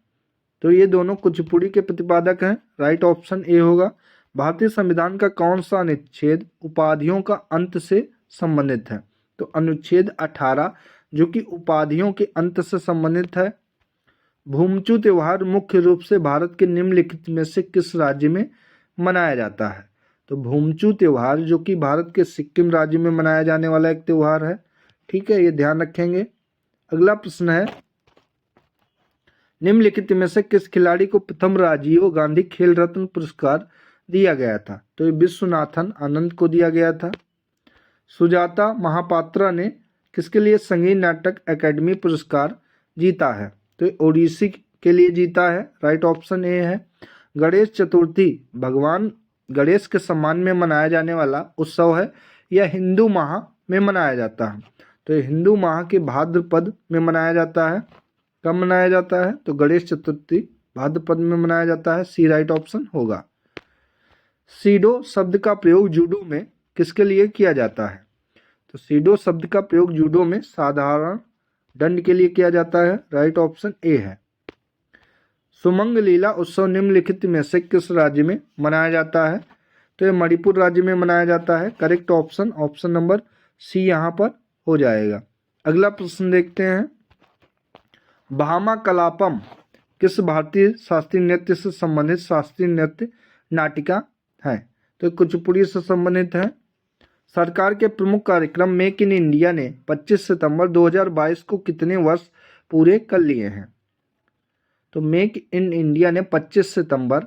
तो ये दोनों कुचिपुड़ी के प्रतिपादक हैं। राइट ऑप्शन ए होगा। भारतीय संविधान का कौन सा अनुच्छेद उपाधियों का अंत से संबंधित है? तो अनुच्छेद 18 जो कि उपाधियों के अंत से संबंधित है। भूमचू त्योहार मुख्य रूप से भारत के निम्नलिखित में से किस राज्य में मनाया जाता है? तो भूमचू त्योहार जो कि भारत के सिक्किम राज्य में मनाया जाने वाला एक त्योहार है। ठीक है, ये ध्यान रखेंगे। अगला प्रश्न है, निम्नलिखित में से किस खिलाड़ी को प्रथम राजीव गांधी खेल रत्न पुरस्कार दिया गया था? तो ये विश्वनाथन आनंद को दिया गया था। सुजाता महापात्रा ने किसके लिए संगीत नाटक अकादमी पुरस्कार जीता है? तो ये ओडिसी के लिए जीता है। राइट ऑप्शन ए है। गणेश चतुर्थी भगवान गणेश के सम्मान में मनाया जाने वाला उत्सव है या हिंदू माह में मनाया जाता है? तो ये हिंदू माह के भाद्रपद में मनाया जाता है। कब मनाया जाता है? तो गणेश चतुर्थी भाद्रपद में मनाया जाता है। सी राइट ऑप्शन होगा। सीडो शब्द का प्रयोग जूडो में किसके लिए किया जाता है? तो सीडो शब्द का प्रयोग जूडो में साधारण दंड के लिए किया जाता है। राइट ऑप्शन ए है। सुमंग लीला उत्सव निम्नलिखित में से किस राज्य में मनाया जाता है? तो ये मणिपुर राज्य में मनाया जाता है। Correct option option number C यहाँ पर हो जाएगा। अगला प्रश्न देखते हैं, भामा कलापम किस भारतीय शास्त्रीय नृत्य से संबंधित शास्त्रीय नृत्य नाटिका है? तो कुचिपुड़ी से संबंधित है। सरकार के प्रमुख कार्यक्रम मेक इन इंडिया ने 25 सितंबर 2022 को कितने वर्ष पूरे कर लिए हैं? तो मेक इन इंडिया ने 25 सितंबर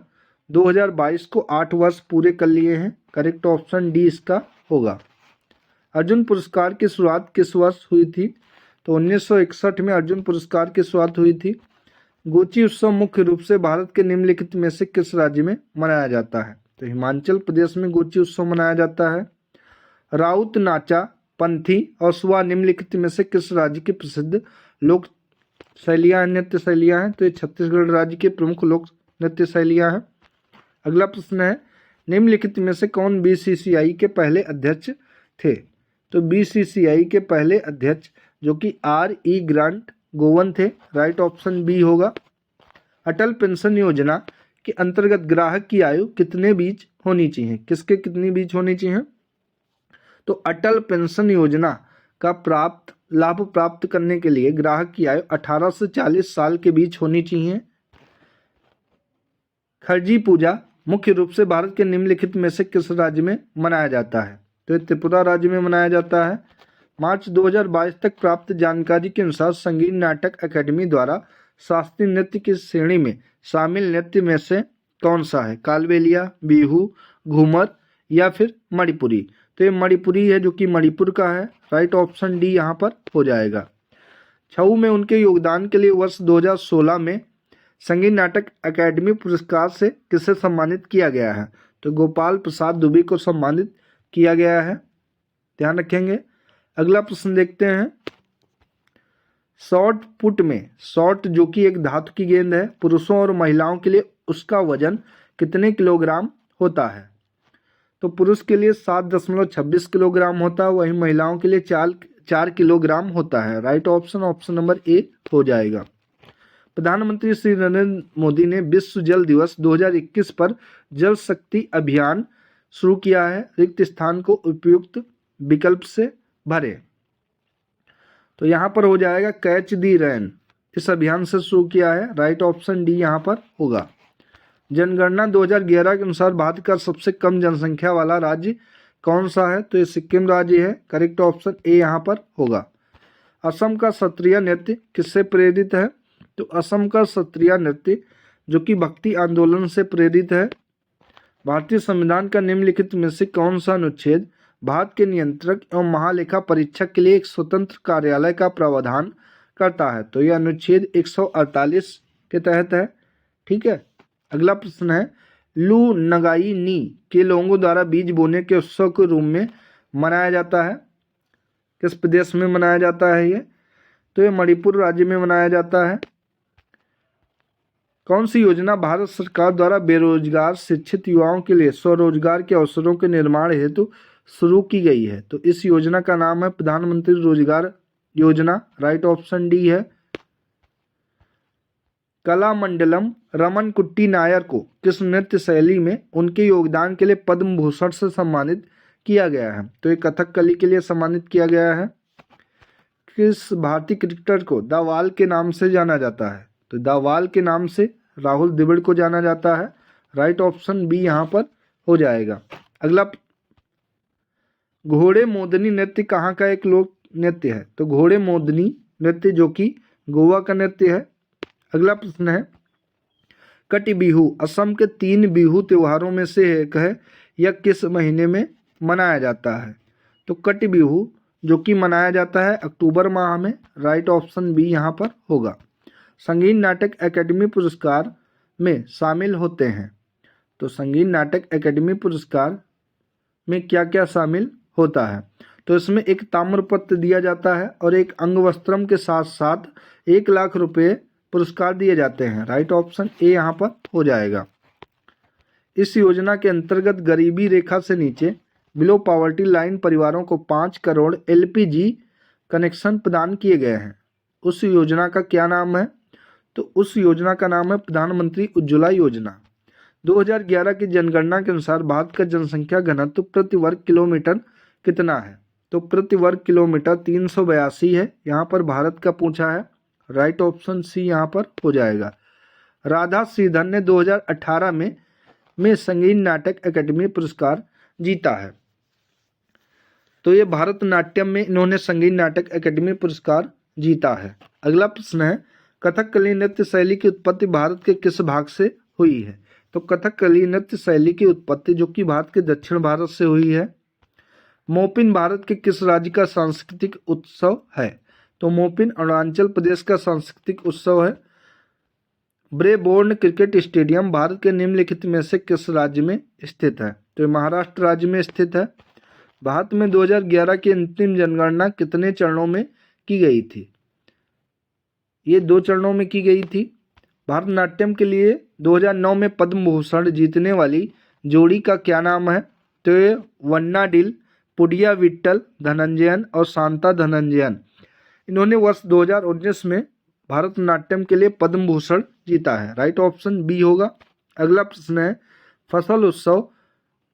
2022 को 8 वर्ष पूरे कर लिए हैं। करेक्ट ऑप्शन डी इसका होगा। अर्जुन पुरस्कार की शुरुआत किस वर्ष हुई थी? तो 1961 में अर्जुन पुरस्कार की शुरुआत हुई थी। गोची उत्सव मुख्य रूप से भारत के निम्नलिखित में से किस राज्य में मनाया जाता है? तो हिमाचल प्रदेश में गोची उत्सव मनाया जाता है। राउत नाचा पंथी और सुआ निम्नलिखित में से किस राज्य के प्रसिद्ध लोक शैलियाँ, नृत्य शैलियाँ हैं, तो ये छत्तीसगढ़ राज्य के प्रमुख लोक नृत्य शैलियाँ हैं। अगला प्रश्न है, निम्नलिखित में से कौन बीसीसीआई के पहले अध्यक्ष थे? तो बीसीसीआई के पहले अध्यक्ष जो कि R.E. ग्रांट गोवन थे, राइट ऑप्शन बी होगा। अटल पेंशन योजना के अंतर्गत ग्राहक की आयु कितने बीच होनी चाहिए? किसके कितनी बीच होनी चाहिए? तो अटल पेंशन योजना का लाभ प्राप्त करने के लिए ग्राहक की आयु 18 से 40 साल के बीच होनी चाहिए। खरजी पूजा मुख्य रूप से भारत के निम्नलिखित में से किस राज्य में मनाया जाता है? तो त्रिपुरा राज्य में मनाया जाता है। मार्च 2022 तक प्राप्त जानकारी के अनुसार संगीत नाटक अकादमी द्वारा शास्त्रीय नृत्य की श्रेणी में शामिल नृत्य में से कौन सा है? कालबेलिया, बिहू, घूमर या फिर मणिपुरी? तो ये मणिपुरी है जो कि मणिपुर का है, राइट ऑप्शन डी यहाँ पर हो जाएगा। छऊ में उनके योगदान के लिए वर्ष 2016 में संगीत नाटक अकादमी पुरस्कार से किसे सम्मानित किया गया है? तो गोपाल प्रसाद दुबे को सम्मानित किया गया है, ध्यान रखेंगे। अगला प्रश्न देखते हैं, शॉट पुट में शॉट जो कि एक धातु की गेंद है, पुरुषों और महिलाओं के लिए उसका वजन कितने किलोग्राम होता है? तो पुरुष के लिए 7.26 किलोग्राम होता है, वहीं महिलाओं के लिए 4 किलोग्राम होता है, राइट ऑप्शन नंबर ए हो जाएगा। प्रधानमंत्री श्री नरेंद्र मोदी ने विश्व जल दिवस 2021 पर जल शक्ति अभियान शुरू किया है, रिक्त स्थान को उपयुक्त विकल्प से भरे। तो यहाँ पर हो जाएगा कैच दी रेन, इस अभियान से शुरू किया है, राइट ऑप्शन डी यहाँ पर होगा। जनगणना 2011 के अनुसार भारत का सबसे कम जनसंख्या वाला राज्य कौन सा है? तो ये सिक्किम राज्य है, करेक्ट ऑप्शन ए यहाँ पर होगा। असम का सत्रिया नृत्य किससे प्रेरित है? तो असम का सत्रिया नृत्य जो कि भक्ति आंदोलन से प्रेरित है। भारतीय संविधान का निम्नलिखित में से कौन सा अनुच्छेद भारत के नियंत्रक एवं महालेखा परीक्षक के लिए एक स्वतंत्र कार्यालय का प्रावधान करता है? तो यह अनुच्छेद 148 के तहत है, ठीक है। अगला प्रश्न है, लू नगाई नी के लोगों द्वारा बीज बोने के उत्सव के रूप में मनाया जाता है, किस प्रदेश में मनाया जाता है ये? तो ये मणिपुर राज्य में मनाया जाता है। कौन सी योजना भारत सरकार द्वारा बेरोजगार शिक्षित युवाओं के लिए स्वरोजगार के अवसरों के निर्माण हेतु शुरू की गई है? तो इस योजना का नाम है प्रधानमंत्री रोजगार योजना, राइट ऑप्शन डी है। कलामंडलम रमन कुट्टी नायर को किस नृत्य शैली में उनके योगदान के लिए पद्म भूषण से सम्मानित किया गया है? तो ये कथकली के लिए सम्मानित किया गया है। किस भारतीय क्रिकेटर को द वाल के नाम से जाना जाता है? तो द वाल के नाम से राहुल द्रविड़ को जाना जाता है, राइट ऑप्शन बी यहाँ पर हो जाएगा। अगला, घोड़े मोदनी नृत्य कहाँ का एक लोक नृत्य है? तो घोड़े मोदनी नृत्य जो कि गोवा का नृत्य है। अगला प्रश्न है, कटी बिहू असम के 3 बिहू त्योहारों में से एक है, यह किस महीने में मनाया जाता है? तो कटी बिहू जो कि मनाया जाता है अक्टूबर माह में, राइट ऑप्शन बी यहाँ पर होगा। संगीत नाटक अकादमी पुरस्कार में शामिल होते हैं, तो संगीत नाटक अकादमी पुरस्कार में क्या क्या शामिल होता है? तो इसमें एक ताम्रपत्र दिया जाता है और एक अंगवस्त्रम के साथ साथ 1 लाख रुपए पुरस्कार दिए जाते हैं, राइट ऑप्शन ए यहाँ पर हो जाएगा। इस योजना के अंतर्गत गरीबी रेखा से नीचे बिलो पॉवर्टी लाइन परिवारों को 5 करोड़ LPG कनेक्शन प्रदान किए गए हैं। उस योजना का क्या नाम है? तो उस योजना का नाम है प्रधानमंत्री उज्ज्वला योजना। 2011 की जनगणना के अनुसार भारत का जनसंख्या घनत्व प्रति वर्ग किलोमीटर कितना है? तो प्रति वर्ग किलोमीटर 382 है, यहाँ पर भारत का पूछा है, राइट ऑप्शन सी यहाँ पर हो जाएगा। राधा श्रीधर ने 2018 में संगीत नाटक अकादमी पुरस्कार जीता है, तो ये भारतनाट्यम में इन्होंने संगीत नाटक अकादमी पुरस्कार जीता है। अगला प्रश्न है, कथकली नृत्य शैली की उत्पत्ति भारत के किस भाग से हुई है? तो कथकली नृत्य शैली की उत्पत्ति जो कि भारत के दक्षिण भारत से हुई है। मोपिन भारत के किस राज्य का सांस्कृतिक उत्सव है? तो मोपिन अरुणाचल प्रदेश का सांस्कृतिक उत्सव है। ब्रेबोर्न क्रिकेट स्टेडियम भारत के निम्नलिखित में से किस राज्य में स्थित है? तो महाराष्ट्र राज्य में स्थित है। भारत में 2011 की अंतिम जनगणना कितने चरणों में की गई थी? ये 2 चरणों में की गई थी। भारतनाट्यम के लिए 2009 में पद्म भूषण जीतने वाली जोड़ी का क्या नाम है? तो ये वन्नाडिल, पुडिया विट्ठल धनंजयन और शांता धनंजयन। इन्होंने वर्ष 2019 में भारतनाट्यम के लिए पद्म भूषण जीता है। राइट ऑप्शन बी होगा। अगला प्रश्न है, फसल उत्सव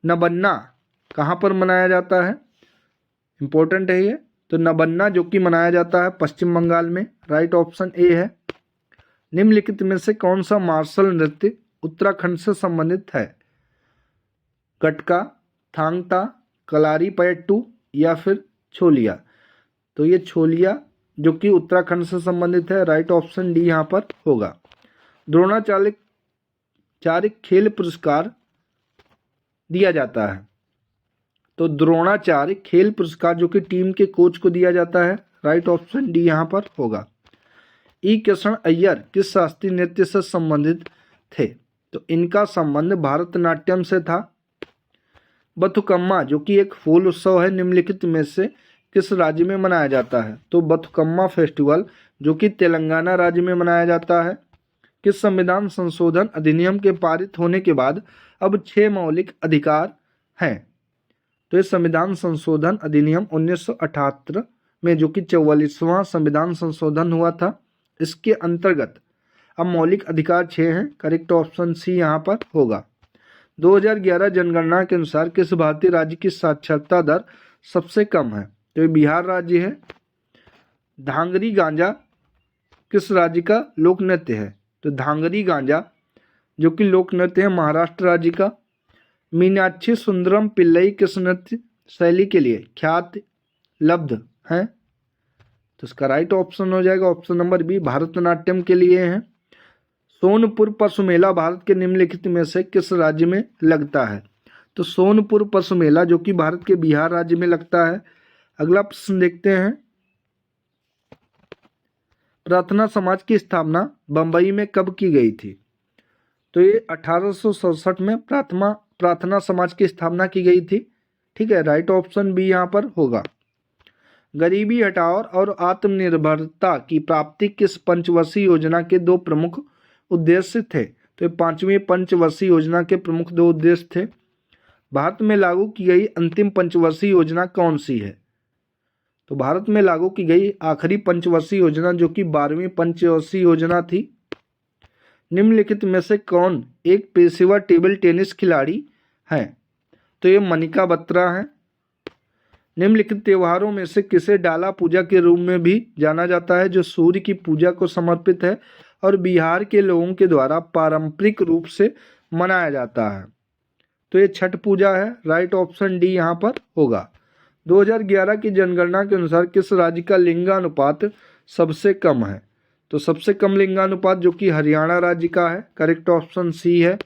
नबन्ना कहाँ पर मनाया जाता है? इंपॉर्टेंट है ये। तो नबन्ना जो कि मनाया जाता है पश्चिम बंगाल में। राइट ऑप्शन ए है। निम्नलिखित में से कौन सा मार्शल नृत्य उत्तराखंड से संबंधित है? गटका, थांगता, कलारीपयट्टू या फिर छोलिया? तो ये छोलिया जो कि उत्तराखंड से संबंधित है। राइट ऑप्शन डी यहाँ पर होगा। द्रोणाचार्य खेल पुरस्कार दिया जाता है। तो द्रोणाचार्य खेल पुरस्कार जो कि टीम के कोच को दिया जाता है। राइट ऑप्शन डी यहाँ पर होगा। ई कृष्ण अय्यर किस शास्त्रीय नृत्य से संबंधित थे? तो इनका संबंध भारतनाट्यम से था। बथुकम्मा जो कि एक फूल उत्सव है, निम्नलिखित में से किस राज्य में मनाया जाता है? तो बथुकम्मा फेस्टिवल जो कि तेलंगाना राज्य में मनाया जाता है। किस संविधान संशोधन अधिनियम के पारित होने के बाद अब 6 मौलिक अधिकार हैं? तो ये संविधान संशोधन अधिनियम 1978 में जो कि 44वां संविधान संशोधन हुआ था, इसके अंतर्गत अब मौलिक अधिकार 6 हैं। करेक्ट ऑप्शन सी यहाँ पर होगा। 2011 जनगणना के अनुसार किस भारतीय राज्य की साक्षरता दर सबसे कम है? तो ये बिहार राज्य है। धांगरी गांजा किस राज्य का लोक नृत्य है? तो धांगरी गांजा जो कि लोक नृत्य है महाराष्ट्र राज्य का। मीनाक्षी सुंदरम पिल्लई किस नृत्य शैली के लिए ख्याति लब्ध है? तो इसका राइट ऑप्शन हो जाएगा ऑप्शन नंबर बी, भारतनाट्यम के लिए है। सोनपुर पशु मेला भारत के निम्नलिखित में से किस राज्य में लगता है? तो सोनपुर पशु मेला जो कि भारत के बिहार राज्य में लगता है। अगला प्रश्न देखते हैं, प्रार्थना समाज की स्थापना बंबई में कब की गई थी? तो ये 1867 में प्रार्थना समाज की स्थापना की गई थी। ठीक है, राइट ऑप्शन बी यहाँ पर होगा। गरीबी हटाओ और आत्मनिर्भरता की प्राप्ति किस पंचवर्षीय योजना के 2 प्रमुख उद्देश्य थे? तो ये 5वीं पंचवर्षीय योजना के प्रमुख 2 उद्देश्य थे। भारत में लागू की गई अंतिम पंचवर्षीय योजना कौन सी है? तो भारत में लागू की गई आखिरी पंचवर्षीय योजना जो कि 12वीं पंचवर्षीय योजना थी। निम्नलिखित में से कौन एक पेशेवर टेबल टेनिस खिलाड़ी है? तो ये मनिका बत्रा है। निम्नलिखित त्योहारों में से किसे डाला पूजा के रूप में भी जाना जाता है, जो सूर्य की पूजा को समर्पित है और बिहार के लोगों के द्वारा पारंपरिक रूप से मनाया जाता है? तो ये छठ पूजा है। राइट ऑप्शन डी यहाँ पर होगा। 2011 की जनगणना के अनुसार किस राज्य का लिंगानुपात सबसे कम है? तो सबसे कम लिंगानुपात जो कि हरियाणा राज्य का है। करेक्ट ऑप्शन सी है।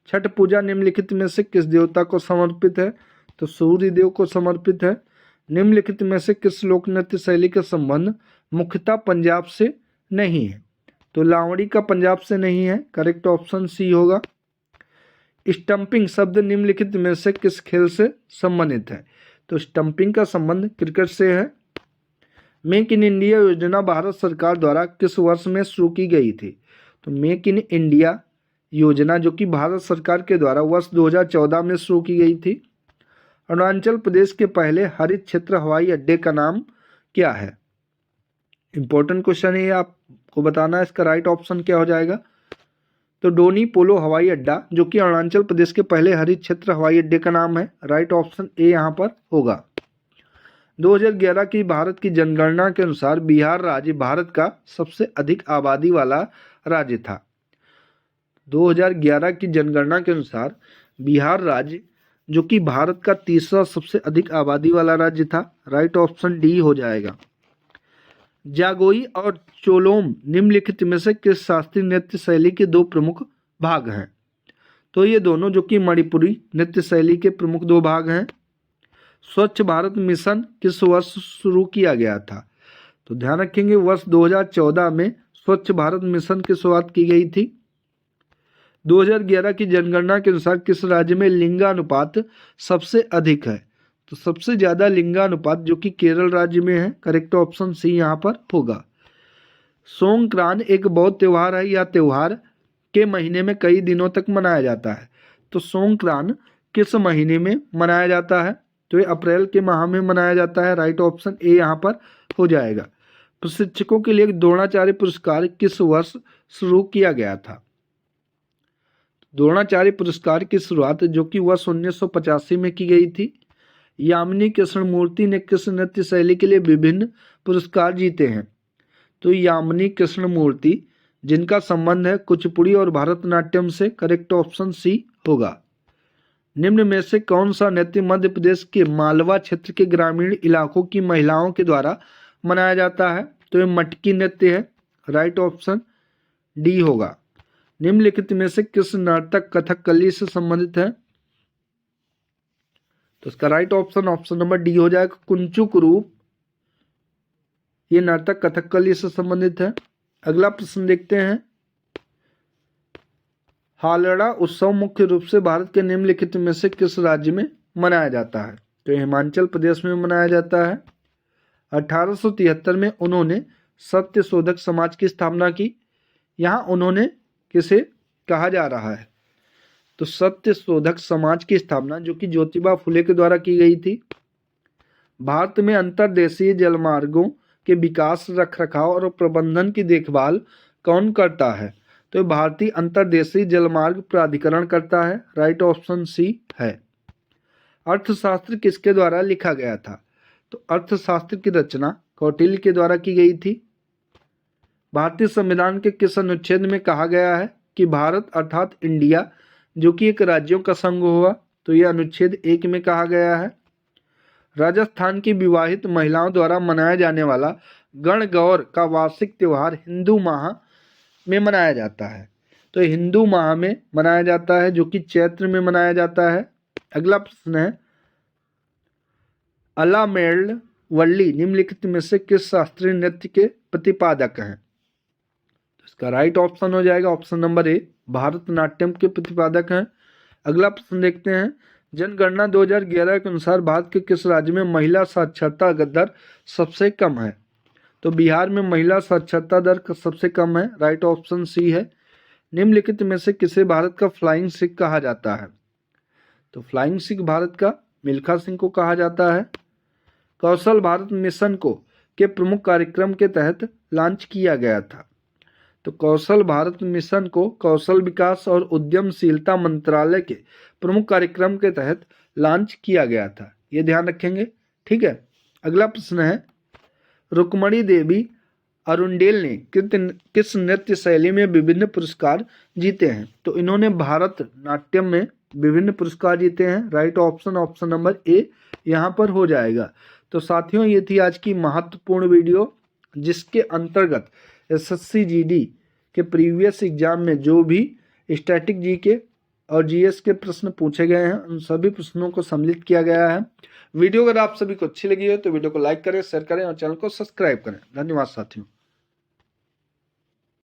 छठ पूजा निम्नलिखित में से किस देवता को समर्पित है? तो सूर्य देव को समर्पित है। निम्नलिखित में से किस लोक नृत्य शैली का संबंध मुख्यतः पंजाब से नहीं है? तो लावड़ी का पंजाब से नहीं है। करेक्ट ऑप्शन सी होगा। स्टंपिंग शब्द निम्नलिखित में से किस खेल से संबंधित है? तो स्टंपिंग का संबंध क्रिकेट से है। मेक इन इंडिया योजना भारत सरकार द्वारा किस वर्ष में शुरू की गई थी? तो मेक इन इंडिया योजना जो कि भारत सरकार के द्वारा वर्ष 2014 में शुरू की गई थी। अरुणाचल प्रदेश के पहले हरित क्षेत्र हवाई अड्डे का नाम क्या है? इंपॉर्टेंट क्वेश्चन है, आपको बताना है इसका राइट ऑप्शन क्या हो जाएगा। तो डोनी पोलो हवाई अड्डा जो कि अरुणाचल प्रदेश के पहले हरित क्षेत्र हवाई अड्डे का नाम है। राइट ऑप्शन ए यहाँ पर होगा। 2011 की भारत की जनगणना के अनुसार बिहार राज्य भारत का सबसे अधिक आबादी वाला राज्य था। 2011 की जनगणना के अनुसार बिहार राज्य जो कि भारत का तीसरा सबसे अधिक आबादी वाला राज्य था। राइट ऑप्शन डी हो जाएगा। जागोई और चोलोम निम्नलिखित में से किस शास्त्रीय नृत्य शैली के 2 प्रमुख भाग हैं? तो ये दोनों जो कि मणिपुरी नृत्य शैली के प्रमुख 2 भाग हैं। स्वच्छ भारत मिशन किस वर्ष शुरू किया गया था? तो ध्यान रखेंगे वर्ष 2014 में स्वच्छ भारत मिशन की शुरुआत की गई थी। 2011 की जनगणना के अनुसार किस राज्य में लिंगानुपात सबसे अधिक है? तो सबसे ज़्यादा लिंगानुपात जो कि केरल राज्य में है। करेक्ट ऑप्शन सी यहाँ पर होगा। सोंगक्रांत एक बौद्ध त्योहार है। यह त्योहार के महीने में कई दिनों तक मनाया जाता है। तो सोंगक्रांत किस महीने में मनाया जाता है? तो ये अप्रैल के माह में मनाया जाता है। राइट ऑप्शन ए यहाँ पर हो जाएगा। प्रशिक्षकों के लिए द्रोणाचार्य पुरस्कार किस वर्ष शुरू किया गया था? द्रोणाचार्य पुरस्कार की शुरुआत जो कि वर्ष 1985 में की गई थी। यामिनी कृष्णमूर्ति ने किस नृत्य शैली के लिए विभिन्न पुरस्कार जीते हैं? तो यामिनी कृष्णमूर्ति जिनका संबंध है कुचिपुड़ी और भरतनाट्यम से। करेक्ट ऑप्शन सी होगा। निम्न में से कौन सा नृत्य मध्य प्रदेश के मालवा क्षेत्र के ग्रामीण इलाकों की महिलाओं के द्वारा मनाया जाता है? तो ये मटकी नृत्य है। राइट ऑप्शन डी होगा। निम्नलिखित में से किस नर्तक कथकली से संबंधित है? तो इसका राइट ऑप्शन नंबर डी हो जाएगा। कुंचुक रूप ये नर्तक कथकली से संबंधित है। अगला प्रश्न देखते हैं। हालड़ा उत्सव मुख्य रूप से भारत के निम्नलिखित में से किस राज्य में मनाया जाता है? तो हिमाचल प्रदेश में मनाया जाता है। 1873 में उन्होंने सत्यशोधक समाज की स्थापना की। यहाँ उन्होंने किसे कहा जा रहा है? तो सत्यशोधक समाज की स्थापना जो कि ज्योतिबा फुले के द्वारा की गई थी। भारत में अंतर्देशीय जलमार्गों के विकास, रखरखाव और प्रबंधन की देखभाल कौन करता है? तो भारतीय अंतर्देशीय जलमार्ग प्राधिकरण करता है। राइट ऑप्शन सी है। अर्थशास्त्र किसके द्वारा लिखा गया था? तो अर्थशास्त्र की रचना कौटिल्य के द्वारा की गई थी। भारतीय संविधान के किस अनुच्छेद में कहा गया है कि भारत अर्थात इंडिया जो कि एक राज्यों का संघ हुआ? तो यह अनुच्छेद 1 में कहा गया है। राजस्थान की विवाहित महिलाओं द्वारा मनाया जाने वाला गणगौर का वार्षिक त्योहार हिंदू माह में मनाया जाता है। तो हिंदू माह में मनाया जाता है जो कि चैत्र में मनाया जाता है। अगला प्रश्न है। अलामेल वल्ली निम्नलिखित में से किस शास्त्रीय नृत्य के प्रतिपादक हैं? तो इसका राइट ऑप्शन हो जाएगा ऑप्शन नंबर ए, भारतनाट्यम के प्रतिपादक हैं। अगला प्रश्न देखते हैं। जनगणना 2011 के अनुसार भारत के किस राज्य में महिला साक्षरता दर सबसे कम है? तो बिहार में महिला साक्षरता दर सबसे कम है। राइट ऑप्शन सी है। निम्नलिखित में से किसे भारत का फ्लाइंग सिख कहा जाता है? तो फ्लाइंग सिख भारत का मिल्खा सिंह को कहा जाता है। कौशल भारत मिशन को के प्रमुख कार्यक्रम के तहत लॉन्च किया गया था। तो कौशल भारत मिशन को कौशल विकास और उद्यमशीलता मंत्रालय के प्रमुख कार्यक्रम के तहत लॉन्च किया गया था। ये ध्यान रखेंगे। ठीक है। अगला प्रश्न है। रुक्मणी देवी अरुंडेल ने किस नृत्य शैली में विभिन्न पुरस्कार जीते हैं? तो इन्होंने भारतनाट्यम में विभिन्न पुरस्कार जीते हैं। राइट ऑप्शन नंबर ए यहाँ पर हो जाएगा। तो साथियों ये थी आज की महत्वपूर्ण वीडियो जिसके अंतर्गत एसएससी जीडी के प्रीवियस एग्जाम में जो भी स्टैटिक जीके और जीएस के प्रश्न पूछे गए हैं उन सभी प्रश्नों को सम्मिलित किया गया है। वीडियो अगर आप सभी को अच्छी लगी हो तो वीडियो को लाइक करें, शेयर करें और चैनल को सब्सक्राइब करें। धन्यवाद साथियों।